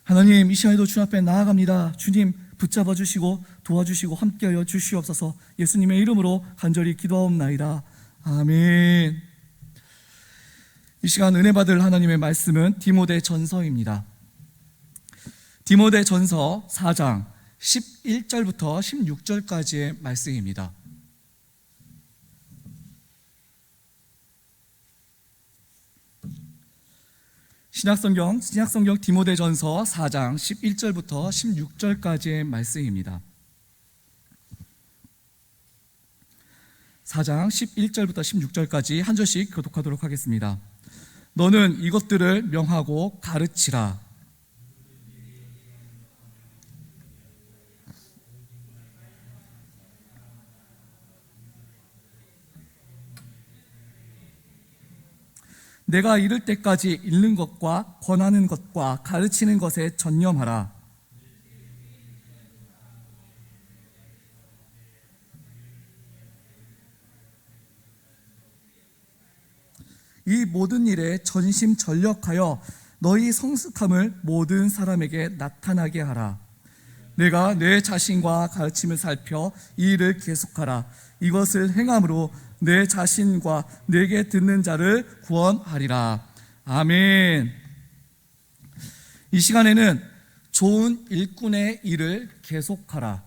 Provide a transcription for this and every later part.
하나님, 이 시간에도 주님 앞에 나아갑니다. 주님 붙잡아 주시고 도와주시고 함께하여 주시옵소서. 예수님의 이름으로 간절히 기도하옵나이다. 아멘. 이 시간 은혜 받을 하나님의 말씀은 디모데전서입니다. 디모데전서 4장 11절부터 16절까지의 말씀입니다. 신약성경 디모데전서 4장 11절부터 16절까지의 말씀입니다. 4장 11절부터 16절까지 한 절씩 교독하도록 하겠습니다. 너는 이것들을 명하고 가르치라. 내가 이를 때까지 읽는 것과 권하는 것과 가르치는 것에 전념하라. 이 모든 일에 전심전력하여 너희 성숙함을 모든 사람에게 나타나게 하라. 내가 내 자신과 가르침을 살펴 이 일을 계속하라. 이것을 행함으로 내 자신과 내게 듣는 자를 구원하리라. 아멘. 이 시간에는 좋은 일꾼의 일을 계속하라,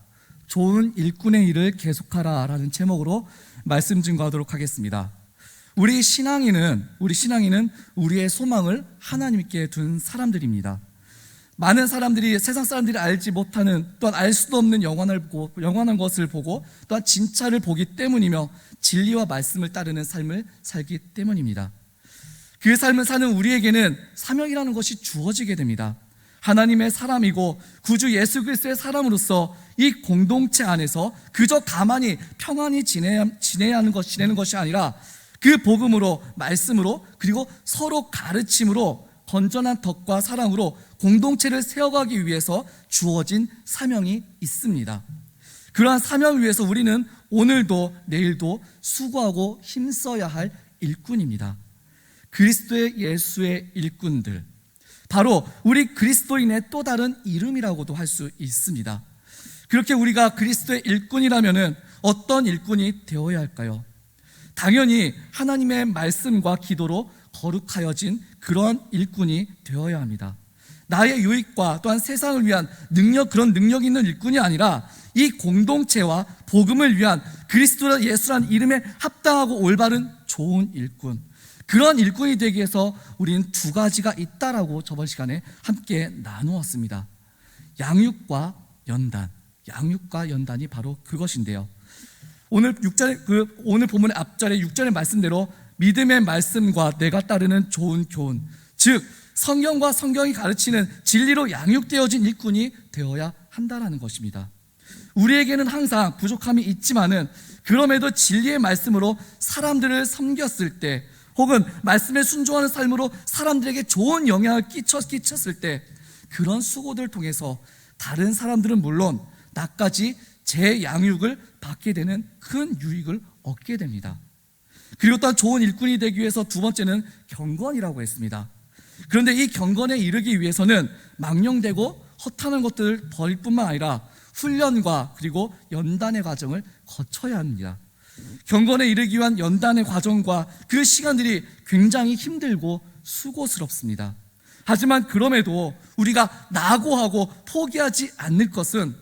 좋은 일꾼의 일을 계속하라 라는 제목으로 말씀 증거하도록 하겠습니다. 우리 신앙인은 우리의 소망을 하나님께 둔 사람들입니다. 많은 사람들이, 세상 사람들이 알지 못하는, 또한 알 수도 없는 영원한 것을 보고 또한 진짜를 보기 때문이며 진리와 말씀을 따르는 삶을 살기 때문입니다. 그 삶을 사는 우리에게는 사명이라는 것이 주어지게 됩니다. 하나님의 사람이고 구주 예수 그리스도의 사람으로서 이 공동체 안에서 그저 가만히 평안히 지내는 것이 아니라 그 복음으로, 말씀으로, 그리고 서로 가르침으로, 건전한 덕과 사랑으로 공동체를 세워가기 위해서 주어진 사명이 있습니다. 그러한 사명을 위해서 우리는 오늘도 내일도 수고하고 힘써야 할 일꾼입니다. 그리스도의 예수의 일꾼들, 바로 우리 그리스도인의 또 다른 이름이라고도 할 수 있습니다. 그렇게 우리가 그리스도의 일꾼이라면 어떤 일꾼이 되어야 할까요? 당연히 하나님의 말씀과 기도로 거룩하여진 그런 일꾼이 되어야 합니다. 나의 유익과 또한 세상을 위한 그런 능력 있는 일꾼이 아니라 이 공동체와 복음을 위한 그리스도 예수라는 이름에 합당하고 올바른 좋은 일꾼, 그런 일꾼이 되기 위해서 우리는 두 가지가 있다라고 저번 시간에 함께 나누었습니다. 양육과 연단이 바로 그것인데요. 오늘 본문의 앞절의 6절의 말씀대로 믿음의 말씀과 내가 따르는 좋은 교훈, 즉 성경과 성경이 가르치는 진리로 양육되어진 일꾼이 되어야 한다는 것입니다. 우리에게는 항상 부족함이 있지만은 그럼에도 진리의 말씀으로 사람들을 섬겼을 때, 혹은 말씀에 순종하는 삶으로 사람들에게 좋은 영향을 끼쳤을 때, 그런 수고들을 통해서 다른 사람들은 물론 나까지 제 양육을 받게 되는 큰 유익을 얻게 됩니다. 그리고 또한 좋은 일꾼이 되기 위해서 두 번째는 경건이라고 했습니다. 그런데 이 경건에 이르기 위해서는 망령되고 허탄한 것들을 버릴 뿐만 아니라 훈련과 그리고 연단의 과정을 거쳐야 합니다. 경건에 이르기 위한 연단의 과정과 그 시간들이 굉장히 힘들고 수고스럽습니다. 하지만 그럼에도 우리가 낙오하고 포기하지 않을 것은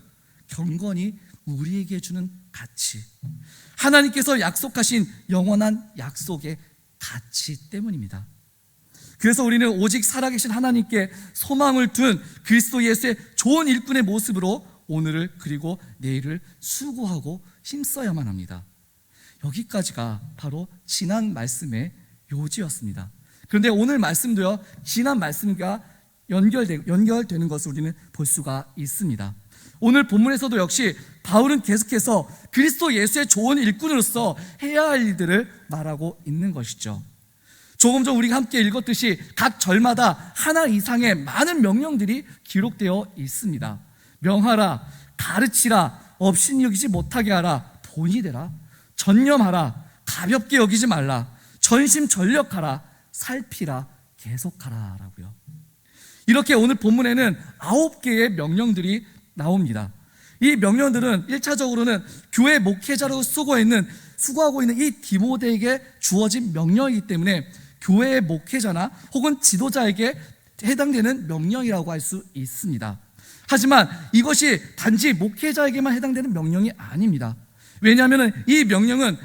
경건이 우리에게 주는 가치, 하나님께서 약속하신 영원한 약속의 가치 때문입니다. 그래서 우리는 오직 살아계신 하나님께 소망을 둔 그리스도 예수의 좋은 일꾼의 모습으로 오늘을 그리고 내일을 수고하고 힘써야만 합니다. 여기까지가 바로 지난 말씀의 요지였습니다. 그런데 오늘 말씀도요, 지난 말씀과 연결되는 것을 우리는 볼 수가 있습니다. 오늘 본문에서도 역시 바울은 계속해서 그리스도 예수의 좋은 일꾼으로서 해야 할 일들을 말하고 있는 것이죠. 조금 전 우리가 함께 읽었듯이 각 절마다 하나 이상의 많은 명령들이 기록되어 있습니다. 명하라, 가르치라, 업신여기지 못하게 하라, 본이 되라, 전념하라, 가볍게 여기지 말라, 전심전력하라, 살피라, 계속하라 라고요. 이렇게 오늘 본문에는 9개의 명령들이 나옵니다. 이 명령들은 1차적으로는 교회 목회자로 수고하고 있는 이 디모데에게 주어진 명령이기 때문에 교회의 목회자나 혹은 지도자에게 해당되는 명령이라고 할 수 있습니다. 하지만 이것이 단지 목회자에게만 해당되는 명령이 아닙니다. 왜냐하면 이 명령은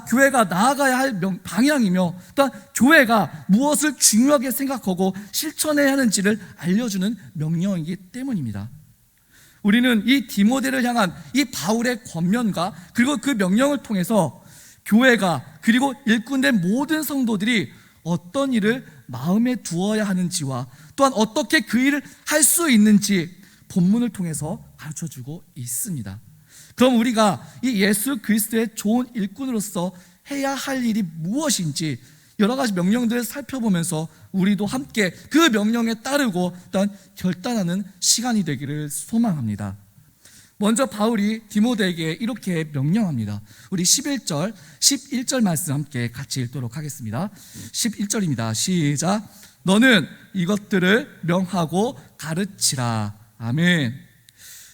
교회가 나아가야 할 방향이며 또한 교회가 무엇을 중요하게 생각하고 실천해야 하는지를 알려주는 명령이기 때문입니다. 우리는 이 디모데를 향한 이 바울의 권면과 그리고 그 명령을 통해서 교회가 그리고 일꾼된 모든 성도들이 어떤 일을 마음에 두어야 하는지와 또한 어떻게 그 일을 할 수 있는지 본문을 통해서 가르쳐주고 있습니다. 그럼 우리가 이 예수 그리스도의 좋은 일꾼으로서 해야 할 일이 무엇인지 여러 가지 명령들을 살펴보면서 우리도 함께 그 명령에 따르고 또한 결단하는 시간이 되기를 소망합니다. 먼저 바울이 디모데에게 이렇게 명령합니다. 우리 11절 말씀 함께 같이 읽도록 하겠습니다. 11절입니다. 시작. 너는 이것들을 명하고 가르치라. 아멘.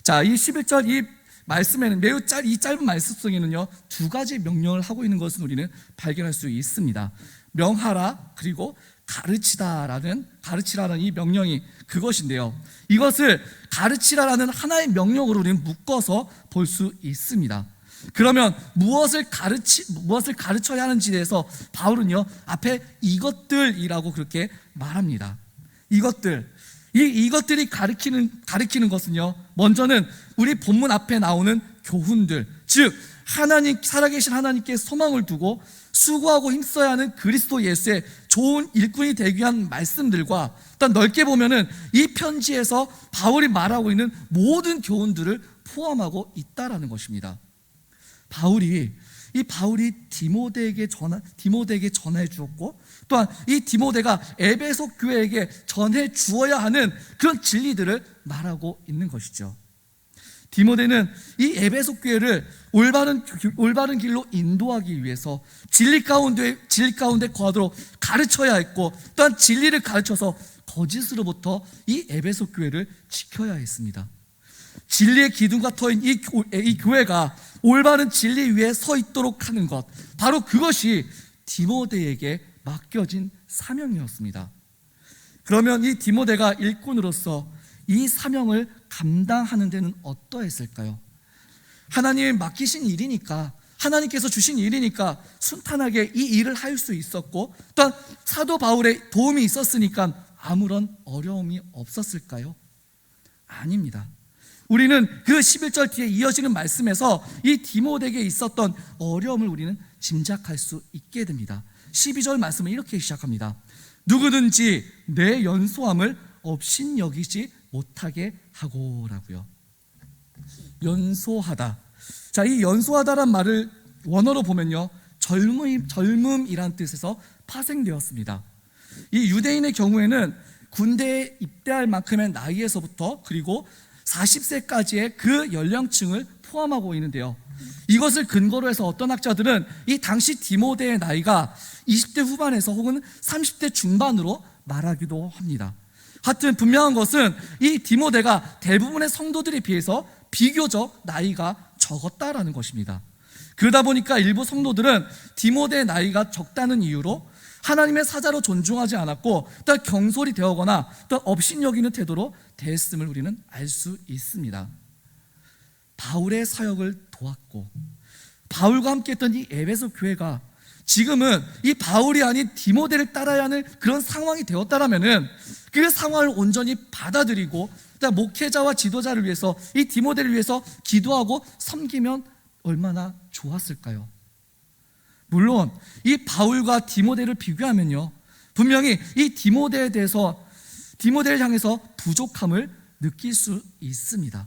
자, 이 11절 이 말씀에는 이 짧은 말씀 속에는요, 두 가지 명령을 하고 있는 것을 우리는 발견할 수 있습니다. 명하라 그리고 가르치라라는 이 명령이 그것인데요, 이것을 가르치라라는 하나의 명령으로 우리는 묶어서 볼 수 있습니다. 그러면 무엇을 가르쳐야 하는지에 대해서 바울은요, 앞에 이것들이라고 그렇게 말합니다. 이것들이 가리키는 것은요, 먼저는 우리 본문 앞에 나오는 교훈들, 즉 살아계신 하나님께 소망을 두고 수고하고 힘써야 하는 그리스도 예수의 좋은 일꾼이 되기 위한 말씀들과, 일단 넓게 보면은 이 편지에서 바울이 말하고 있는 모든 교훈들을 포함하고 있다라는 것입니다. 바울이 디모데에게 전해 주었고, 또한 이 디모데가 에베소 교회에게 전해 주어야 하는 그런 진리들을 말하고 있는 것이죠. 디모데는 이 에베소 교회를 올바른 길로 인도하기 위해서 진리 가운데 거하도록 가르쳐야 했고, 또한 진리를 가르쳐서 거짓으로부터 이 에베소 교회를 지켜야 했습니다. 진리의 기둥과 터인 이 교회가 올바른 진리 위에 서 있도록 하는 것, 바로 그것이 디모데에게 맡겨진 사명이었습니다. 그러면 이 디모데가 일꾼으로서 이 사명을 감당하는 데는 어떠했을까요? 하나님이 맡기신 일이니까, 하나님께서 주신 일이니까 순탄하게 이 일을 할 수 있었고, 또한 사도 바울의 도움이 있었으니까 아무런 어려움이 없었을까요? 아닙니다. 우리는 그 11절 뒤에 이어지는 말씀에서 이 디모데에게 있었던 어려움을 우리는 짐작할 수 있게 됩니다. 12절 말씀은 이렇게 시작합니다. 누구든지 내 연소함을 업신여기지 못하게 하고라고요. 연소하다. 자, 이 연소하다란 말을 원어로 보면요, 젊음이란 뜻에서 파생되었습니다. 이 유대인의 경우에는 군대에 입대할 만큼의 나이에서부터 그리고 40세까지의 그 연령층을 포함하고 있는데요, 이것을 근거로 해서 어떤 학자들은 이 당시 디모데의 나이가 20대 후반에서 혹은 30대 중반으로 말하기도 합니다. 하여튼 분명한 것은 이 디모데가 대부분의 성도들에 비해서 비교적 나이가 적었다라는 것입니다. 그러다 보니까 일부 성도들은 디모데의 나이가 적다는 이유로 하나님의 사자로 존중하지 않았고, 또 경솔이 되거나 또 업신여기는 태도로 대했음을 우리는 알 수 있습니다. 바울의 사역을 도왔고 바울과 함께 했던 이 에베소 교회가 지금은 이 바울이 아닌 디모데를 따라야 하는 그런 상황이 되었다라면은 그 상황을 온전히 받아들이고 목회자와 지도자를 위해서 이 디모데를 위해서 기도하고 섬기면 얼마나 좋았을까요? 물론 이 바울과 디모데를 비교하면요, 분명히 이 디모데를 향해서 부족함을 느낄 수 있습니다.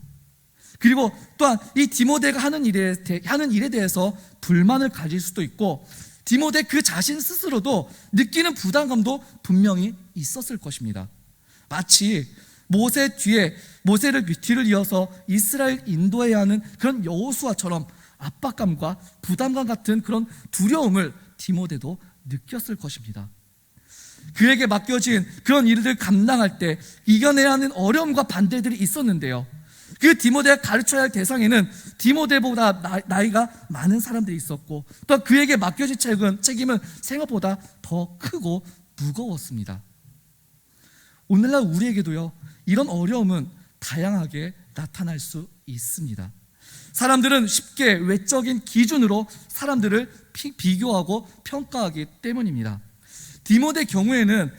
그리고 또한 이 디모데가 하는 일에 대해서 불만을 가질 수도 있고, 디모데 그 자신 스스로도 느끼는 부담감도 분명히 있었을 것입니다. 마치 모세를 뒤를 이어서 이스라엘 인도해야 하는 그런 여호수아처럼 압박감과 부담감 같은 그런 두려움을 디모데도 느꼈을 것입니다. 그에게 맡겨진 그런 일들을 감당할 때 이겨내야 하는 어려움과 반대들이 있었는데요, 그 디모데가 가르쳐야 할 대상에는 디모데보다 나이가 많은 사람들이 있었고, 또 그에게 맡겨진 책임은 생각보다 더 크고 무거웠습니다. 오늘날 우리에게도요, 이런 어려움은 다양하게 나타날 수 있습니다. 사람들은 쉽게 외적인 기준으로 사람들을 비교하고 평가하기 때문입니다. 디모데 경우에는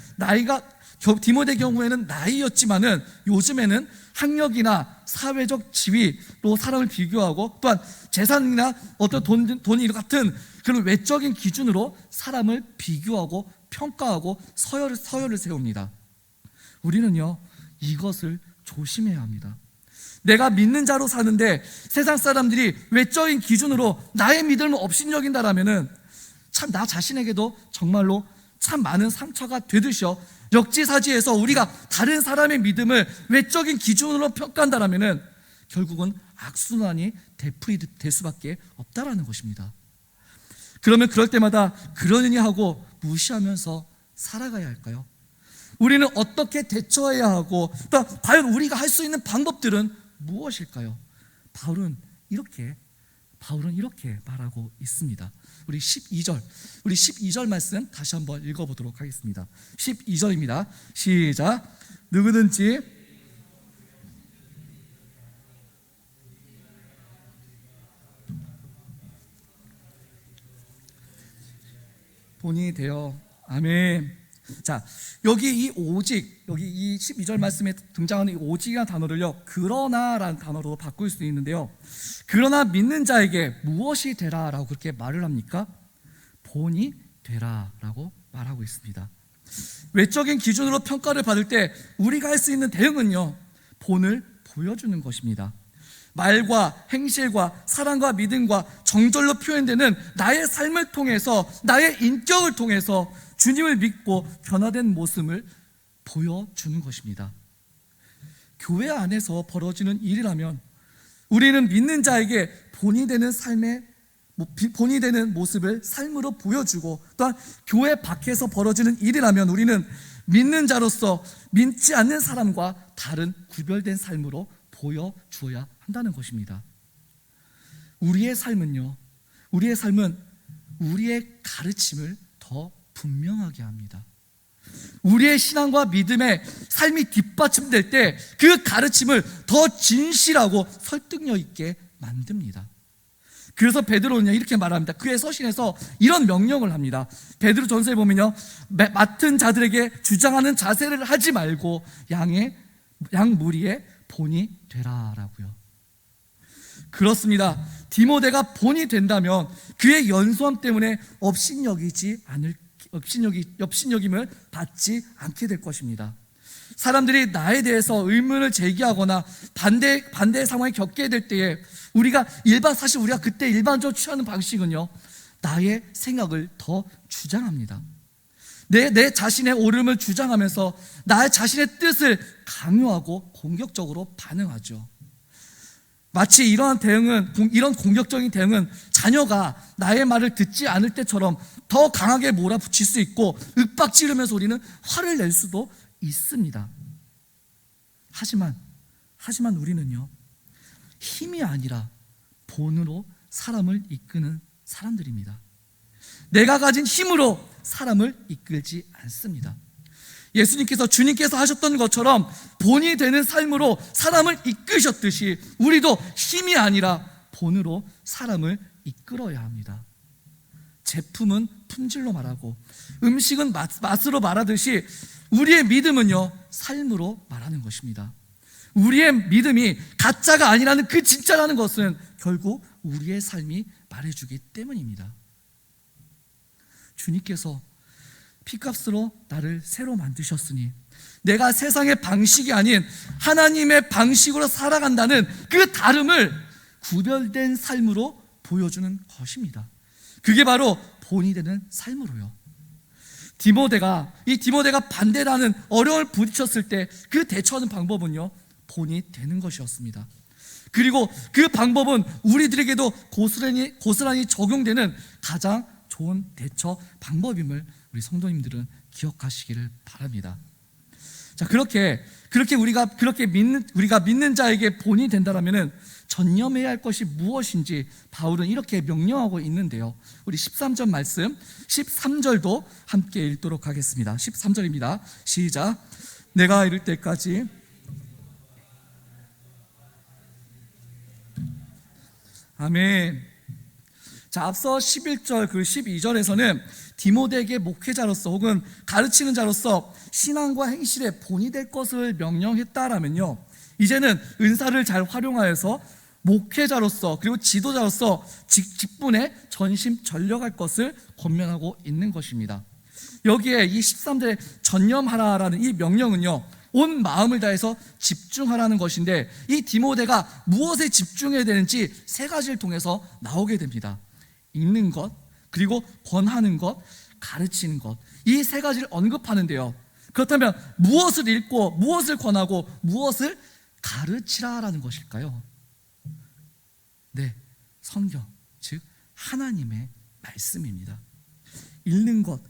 나이였지만은 요즘에는 학력이나 사회적 지위로 사람을 비교하고, 또한 재산이나 어떤 돈이 같은 그런 외적인 기준으로 사람을 비교하고 평가하고 서열을 세웁니다. 우리는요, 이것을 조심해야 합니다. 내가 믿는 자로 사는데 세상 사람들이 외적인 기준으로 나의 믿음을 업신여긴다라면은 참 나 자신에게도 정말로 참 많은 상처가 되듯이요, 역지사지해서 우리가 다른 사람의 믿음을 외적인 기준으로 평가한다라면은 결국은 악순환이 되풀이될 수밖에 없다라는 것입니다. 그러면 그럴 때마다 그러느니 하고 무시하면서 살아가야 할까요? 우리는 어떻게 대처해야 하고, 또 과연 우리가 할 수 있는 방법들은 무엇일까요? 바울은 이렇게 말하고 있습니다. 우리 12절 말씀 다시 한번 읽어보도록 하겠습니다. 12절입니다. 시작. 누구든지 본이 되어. 아멘. 자, 여기 이 12절 말씀에 등장하는 이 오직이라는 단어를요, 그러나라는 단어로 바꿀 수 있는데요, 그러나 믿는 자에게 무엇이 되라라고 그렇게 말을 합니까? 본이 되라라고 말하고 있습니다. 외적인 기준으로 평가를 받을 때 우리가 할 수 있는 대응은요, 본을 보여주는 것입니다. 말과 행실과 사랑과 믿음과 정절로 표현되는 나의 삶을 통해서, 나의 인격을 통해서 주님을 믿고 변화된 모습을 보여주는 것입니다. 교회 안에서 벌어지는 일이라면 우리는 믿는 자에게 본이 되는 모습을 삶으로 보여주고, 또한 교회 밖에서 벌어지는 일이라면 우리는 믿는 자로서 믿지 않는 사람과 다른 구별된 삶으로 보여주어야 한다는 것입니다. 우리의 삶은 우리의 가르침을 더 분명하게 합니다. 우리의 신앙과 믿음의 삶이 뒷받침될 때 그 가르침을 더 진실하고 설득력 있게 만듭니다. 그래서 베드로는요, 이렇게 말합니다. 그의 서신에서 이런 명령을 합니다. 베드로 전서에 보면요, 맡은 자들에게 주장하는 자세를 하지 말고 양 무리의 본이 되라라고요. 그렇습니다. 디모데가 본이 된다면 그의 연소함 때문에 업신여김을 받지 않게 될 것입니다. 사람들이 나에 대해서 의문을 제기하거나 반대의 상황에 겪게 될 때에 사실 우리가 그때 일반적으로 취하는 방식은요, 나의 생각을 더 주장합니다. 내 자신의 옳음을 주장하면서 나의 자신의 뜻을 강요하고 공격적으로 반응하죠. 마치 이런 공격적인 대응은 자녀가 나의 말을 듣지 않을 때처럼 더 강하게 몰아붙일 수 있고 윽박지르면서 우리는 화를 낼 수도 있습니다. 하지만 우리는요, 힘이 아니라 본으로 사람을 이끄는 사람들입니다. 내가 가진 힘으로 사람을 이끌지 않습니다. 주님께서 하셨던 것처럼 본이 되는 삶으로 사람을 이끄셨듯이 우리도 힘이 아니라 본으로 사람을 이끌어야 합니다. 제품은 품질로 말하고 음식은 맛으로 말하듯이 우리의 믿음은요, 삶으로 말하는 것입니다. 우리의 믿음이 가짜가 아니라는 그 진짜라는 것은 결국 우리의 삶이 말해주기 때문입니다. 주님께서 피값으로 나를 새로 만드셨으니 내가 세상의 방식이 아닌 하나님의 방식으로 살아간다는 그 다름을 구별된 삶으로 보여주는 것입니다. 그게 바로 본이 되는 삶으로요. 디모데가 반대라는 어려움을 부딪혔을 때 그 대처하는 방법은요, 본이 되는 것이었습니다. 그리고 그 방법은 우리들에게도 고스란히 적용되는 가장 좋은 대처 방법임을 우리 성도님들은 기억하시기를 바랍니다. 자, 그렇게 우리가 믿는 자에게 본이 된다라면은 전념해야 할 것이 무엇인지 바울은 이렇게 명령하고 있는데요. 우리 13절 말씀, 13절도 함께 읽도록 하겠습니다. 13절입니다. 시작. 내가 이를 때까지 아멘. 자, 앞서 11절 그 12절에서는 디모데에게 목회자로서 혹은 가르치는 자로서 신앙과 행실에 본이 될 것을 명령했다라면요, 이제는 은사를 잘 활용하여서 목회자로서 그리고 지도자로서 직분에 전심전력할 것을 권면하고 있는 것입니다. 여기에 이 13절에 전념하라라는 이 명령은요, 온 마음을 다해서 집중하라는 것인데, 이 디모데가 무엇에 집중해야 되는지 세 가지를 통해서 나오게 됩니다. 읽는 것, 그리고 권하는 것, 가르치는 것, 이 세 가지를 언급하는데요, 그렇다면 무엇을 읽고 무엇을 권하고 무엇을 가르치라라는 것일까요? 네, 성경, 즉 하나님의 말씀입니다. 읽는 것,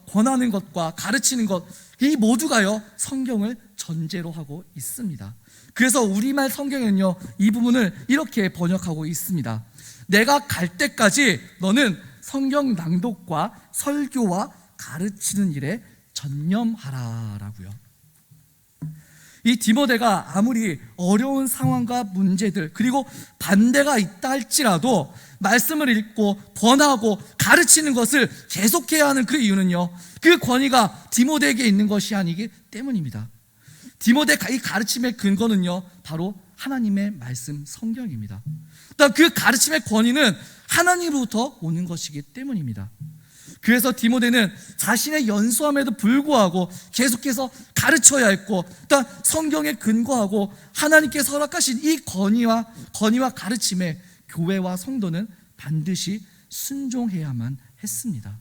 권하는 것과 가르치는 것, 이 모두가요 성경을 전제로 하고 있습니다. 그래서 우리말 성경에는요 이 부분을 이렇게 번역하고 있습니다. 내가 갈 때까지 너는 성경 낭독과 설교와 가르치는 일에 전념하라라고요. 이 디모데가 아무리 어려운 상황과 문제들 그리고 반대가 있다 할지라도 말씀을 읽고 권하고 가르치는 것을 계속해야 하는 그 이유는요, 그 권위가 디모데에게 있는 것이 아니기 때문입니다. 디모데 이 가르침의 근거는요 바로 하나님의 말씀 성경입니다. 그 가르침의 권위는 하나님으로부터 오는 것이기 때문입니다. 그래서 디모데는 자신의 연소함에도 불구하고 계속해서 가르쳐야 했고, 또 성경에 근거하고 하나님께서 허락하신 이 권위와 가르침에 교회와 성도는 반드시 순종해야만 했습니다.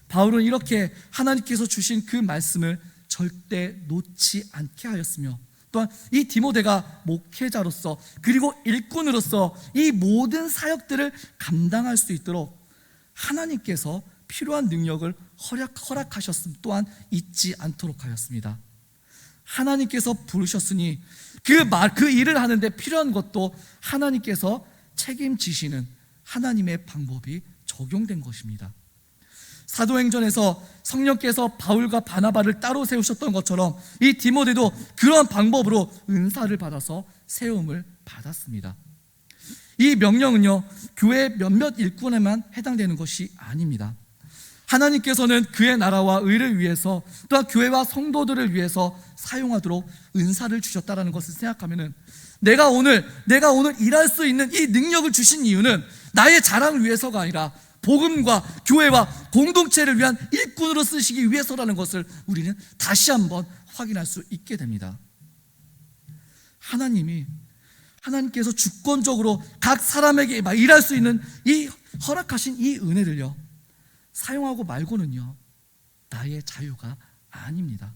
바울은 이렇게 하나님께서 주신 그 말씀을 절대 놓지 않게 하였으며, 또한 이 디모데가 목회자로서 그리고 일꾼으로서 이 모든 사역들을 감당할 수 있도록 하나님께서 필요한 능력을 허락하셨음 또한 잊지 않도록 하였습니다. 하나님께서 부르셨으니 그 일을 하는데 필요한 것도 하나님께서 책임지시는 하나님의 방법이 적용된 것입니다. 사도행전에서 성령께서 바울과 바나바를 따로 세우셨던 것처럼 이 디모데도 그러한 방법으로 은사를 받아서 세움을 받았습니다. 이 명령은요 교회 몇몇 일꾼에만 해당되는 것이 아닙니다. 하나님께서는 그의 나라와 의를 위해서, 또한 교회와 성도들을 위해서 사용하도록 은사를 주셨다는 것을 생각하면은 내가 오늘 일할 수 있는 이 능력을 주신 이유는 나의 자랑을 위해서가 아니라 복음과 교회와 공동체를 위한 일꾼으로 쓰시기 위해서라는 것을 우리는 다시 한번 확인할 수 있게 됩니다. 하나님께서 주권적으로 각 사람에게 일할 수 있는 이 허락하신 이 은혜를요 사용하고 말고는요 나의 자유가 아닙니다.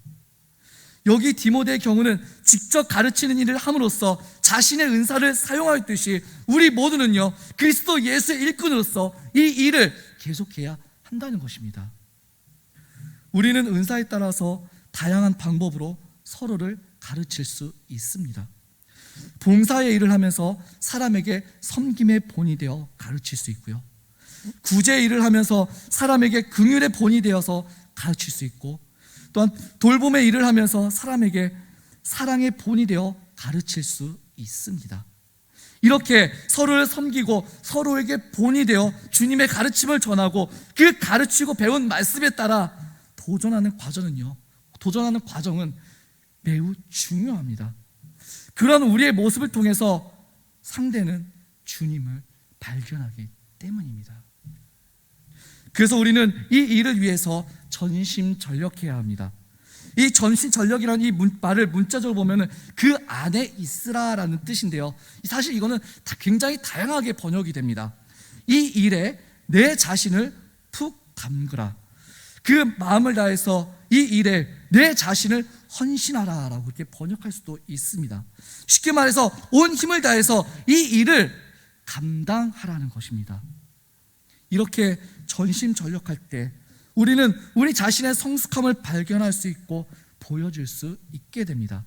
여기 디모데의 경우는 직접 가르치는 일을 함으로써 자신의 은사를 사용하였듯이 우리 모두는요 그리스도 예수의 일꾼으로서 이 일을 계속해야 한다는 것입니다. 우리는 은사에 따라서 다양한 방법으로 서로를 가르칠 수 있습니다. 봉사의 일을 하면서 사람에게 섬김의 본이 되어 가르칠 수 있고요, 구제의 일을 하면서 사람에게 긍휼의 본이 되어서 가르칠 수 있고, 또한 돌봄의 일을 하면서 사람에게 사랑의 본이 되어 가르칠 수 있습니다. 이렇게 서로를 섬기고 서로에게 본이 되어 주님의 가르침을 전하고 그 가르치고 배운 말씀에 따라 도전하는 과정은 매우 중요합니다. 그런 우리의 모습을 통해서 상대는 주님을 발견하기 때문입니다. 그래서 우리는 이 일을 위해서 전심전력해야 합니다. 이 전심전력이라는 이 말을 문자적으로 보면은 그 안에 있으라라는 뜻인데요, 사실 이거는 굉장히 다양하게 번역이 됩니다. 이 일에 내 자신을 푹 담그라, 그 마음을 다해서 이 일에 내 자신을 헌신하라라고 이렇게 번역할 수도 있습니다. 쉽게 말해서 온 힘을 다해서 이 일을 감당하라는 것입니다. 이렇게 전심전력할 때 우리는 우리 자신의 성숙함을 발견할 수 있고 보여줄 수 있게 됩니다.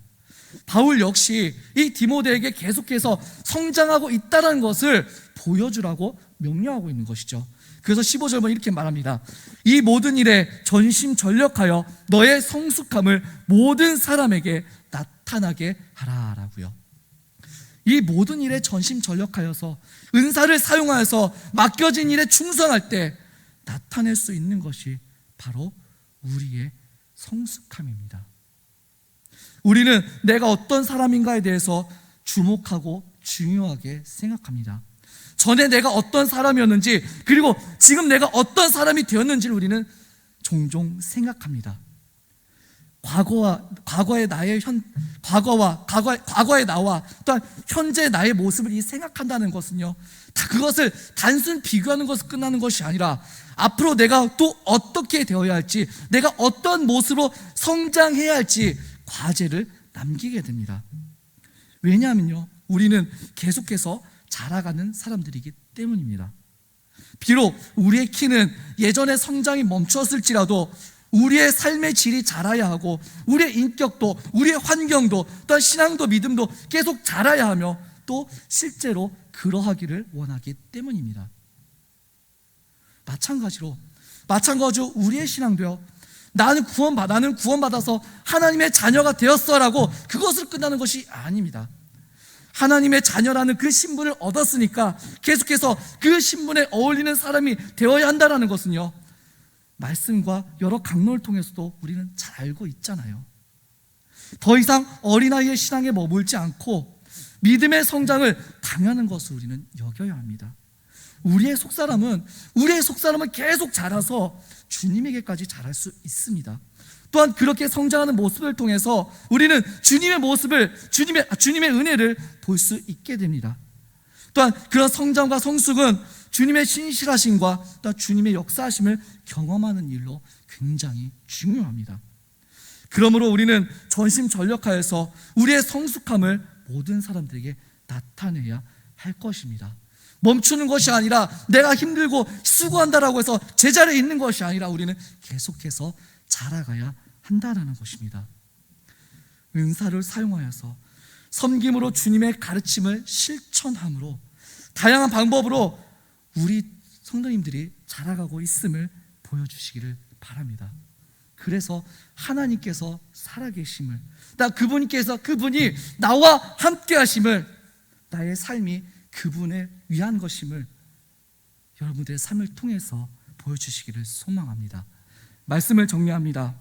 바울 역시 이 디모데에게 계속해서 성장하고 있다는 것을 보여주라고 명령하고 있는 것이죠. 그래서 15절은 이렇게 말합니다. 이 모든 일에 전심전력하여 너의 성숙함을 모든 사람에게 나타나게 하라라고요. 이 모든 일에 전심전력하여서 은사를 사용하여서 맡겨진 일에 충성할 때 나타낼 수 있는 것이 바로 우리의 성숙함입니다. 우리는 내가 어떤 사람인가에 대해서 주목하고 중요하게 생각합니다. 전에 내가 어떤 사람이었는지, 그리고 지금 내가 어떤 사람이 되었는지를 우리는 종종 생각합니다. 과거의 나와 또한 현재 나의 모습을 생각한다는 것은요, 다 그것을 단순 비교하는 것으로 끝나는 것이 아니라 앞으로 내가 또 어떻게 되어야 할지, 내가 어떤 모습으로 성장해야 할지 과제를 남기게 됩니다. 왜냐하면요, 우리는 계속해서 자라가는 사람들이기 때문입니다. 비록 우리의 키는 예전의 성장이 멈추었을지라도 우리의 삶의 질이 자라야 하고, 우리의 인격도, 우리의 환경도, 또한 신앙도 믿음도 계속 자라야 하며, 또 실제로 그러하기를 원하기 때문입니다. 마찬가지로 우리의 신앙도요, 나는 구원받아서 하나님의 자녀가 되었어라고 그것으로 끝나는 것이 아닙니다. 하나님의 자녀라는 그 신분을 얻었으니까 계속해서 그 신분에 어울리는 사람이 되어야 한다는 것은요, 말씀과 여러 강론을 통해서도 우리는 잘 알고 있잖아요. 더 이상 어린아이의 신앙에 머물지 않고 믿음의 성장을 당하는 것을 우리는 여겨야 합니다. 우리의 속사람은 계속 자라서 주님에게까지 자랄 수 있습니다. 또한 그렇게 성장하는 모습을 통해서 우리는 주님의 모습을, 주님의 은혜를 볼 수 있게 됩니다. 또한 그런 성장과 성숙은 주님의 신실하심과 또 주님의 역사하심을 경험하는 일로 굉장히 중요합니다. 그러므로 우리는 전심전력하여서 우리의 성숙함을 모든 사람들에게 나타내야 할 것입니다. 멈추는 것이 아니라 내가 힘들고 수고한다라고 해서 제자리에 있는 것이 아니라 우리는 계속해서 자라가야 한다는 것입니다. 은사를 사용하여서 섬김으로 주님의 가르침을 실천함으로 다양한 방법으로 우리 성도님들이 자라가고 있음을 보여주시기를 바랍니다. 그래서 하나님께서 살아계심을, 그분이 나와 함께 하심을, 나의 삶이 그분을 위한 것임을 여러분들의 삶을 통해서 보여주시기를 소망합니다. 말씀을 정리합니다.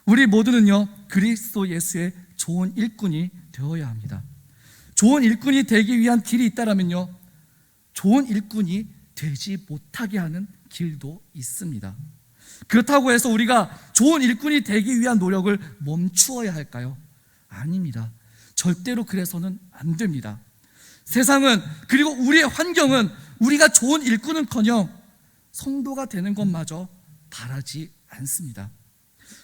우리 모두는요, 그리스도 예수의 좋은 일꾼이 되어야 합니다. 좋은 일꾼이 되기 위한 길이 있다면요, 좋은 일꾼이 되지 못하게 하는 길도 있습니다. 그렇다고 해서 우리가 좋은 일꾼이 되기 위한 노력을 멈추어야 할까요? 아닙니다. 절대로 그래서는 안 됩니다. 세상은, 그리고 우리의 환경은 우리가 좋은 일꾼은커녕 성도가 되는 것마저 바라지 않습니다.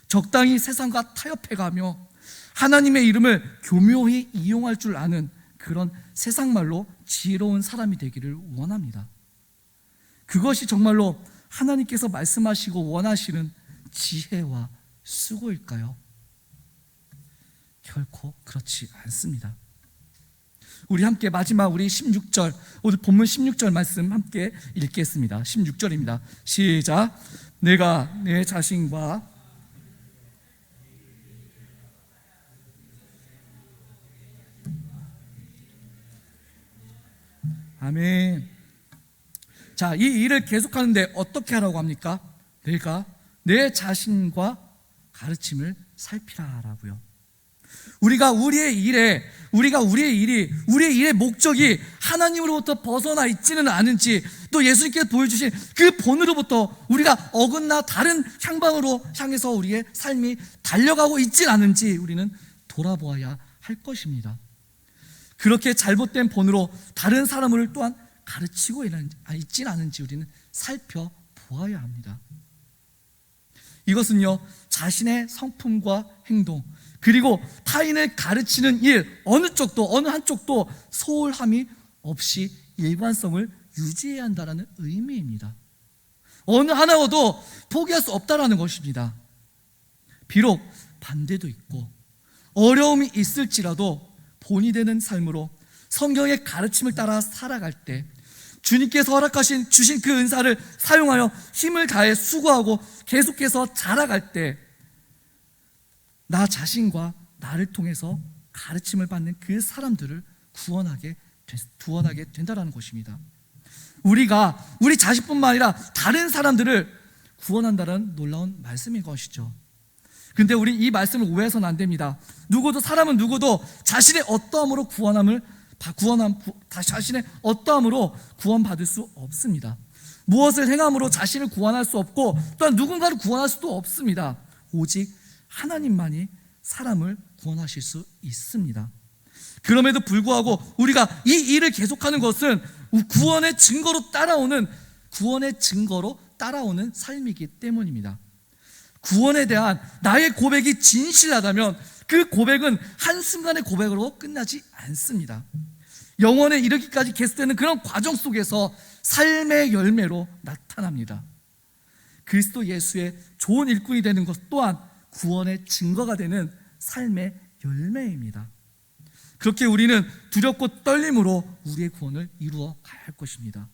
적당히 세상과 타협해가며 하나님의 이름을 교묘히 이용할 줄 아는 그런 세상말로 지혜로운 사람이 되기를 원합니다. 그것이 정말로 하나님께서 말씀하시고 원하시는 지혜와 수고일까요? 결코 그렇지 않습니다. 우리 함께 마지막 우리 16절, 오늘 본문 16절 말씀 함께 읽겠습니다. 16절입니다. 시작. 내가 내 자신과 아멘. 자, 이 일을 계속하는데 어떻게 하라고 합니까? 내가 내 자신과 가르침을 살피라라고요. 우리가 우리의 일의 목적이 하나님으로부터 벗어나 있지는 않은지, 또 예수님께서 보여주신 그 본으로부터 우리가 어긋나 다른 향방으로 향해서 우리의 삶이 달려가고 있지는 않은지 우리는 돌아보아야 할 것입니다. 그렇게 잘못된 본으로 다른 사람을 또한 가르치고 있지는 않은지 우리는 살펴보아야 합니다. 이것은요, 자신의 성품과 행동, 그리고 타인을 가르치는 일, 어느 한쪽도 소홀함이 없이 일관성을 유지해야 한다는 의미입니다. 어느 하나도 포기할 수 없다라는 것입니다. 비록 반대도 있고 어려움이 있을지라도 본이 되는 삶으로 성경의 가르침을 따라 살아갈 때 주님께서 주신 그 은사를 사용하여 힘을 다해 수고하고 계속해서 자라갈 때 나 자신과 나를 통해서 가르침을 받는 그 사람들을 구원하게 된다는 것입니다. 우리가 우리 자식뿐만 아니라 다른 사람들을 구원한다는 놀라운 말씀인 것이죠. 근데 우리 이 말씀을 오해해서는 안 됩니다. 사람은 누구도 자신의 어떠함으로 자신의 어떠함으로 구원받을 수 없습니다. 무엇을 행함으로 자신을 구원할 수 없고 또한 누군가를 구원할 수도 없습니다. 오직 하나님만이 사람을 구원하실 수 있습니다. 그럼에도 불구하고 우리가 이 일을 계속하는 것은 구원의 증거로 따라오는 삶이기 때문입니다. 구원에 대한 나의 고백이 진실하다면 그 고백은 한순간의 고백으로 끝나지 않습니다. 영원에 이르기까지 계속되는 그런 과정 속에서 삶의 열매로 나타납니다. 그리스도 예수의 좋은 일꾼이 되는 것 또한 구원의 증거가 되는 삶의 열매입니다. 그렇게 우리는 두렵고 떨림으로 우리의 구원을 이루어 가야 할 것입니다.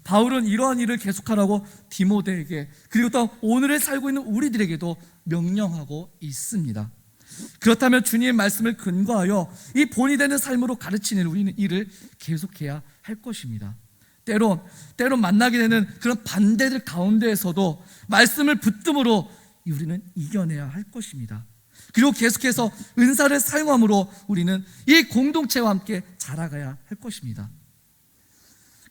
바울은 이러한 일을 계속하라고 디모데에게 그리고 또 오늘을 살고 있는 우리들에게도 명령하고 있습니다. 그렇다면 주님의 말씀을 근거하여 이 본이 되는 삶으로 가르치는 우리는 이를 계속해야 할 것입니다. 때론 만나게 되는 그런 반대들 가운데에서도 말씀을 붙듦으로 우리는 이겨내야 할 것입니다. 그리고 계속해서 은사를 사용함으로 우리는 이 공동체와 함께 자라가야 할 것입니다.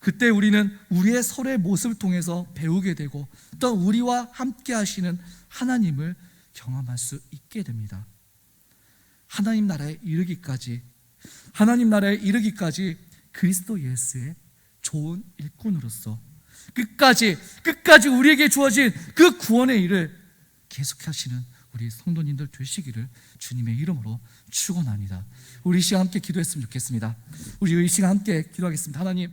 그때 우리는 우리의 서로의 모습을 통해서 배우게 되고 또 우리와 함께 하시는 하나님을 경험할 수 있게 됩니다. 하나님 나라에 이르기까지 그리스도 예수의 좋은 일꾼으로서 끝까지 우리에게 주어진 그 구원의 일을 계속하시는 우리 성도님들 되시기를 주님의 이름으로 축원합니다. 우리 이 시간 함께 기도했으면 좋겠습니다. 우리 이 시간 함께 기도하겠습니다. 하나님,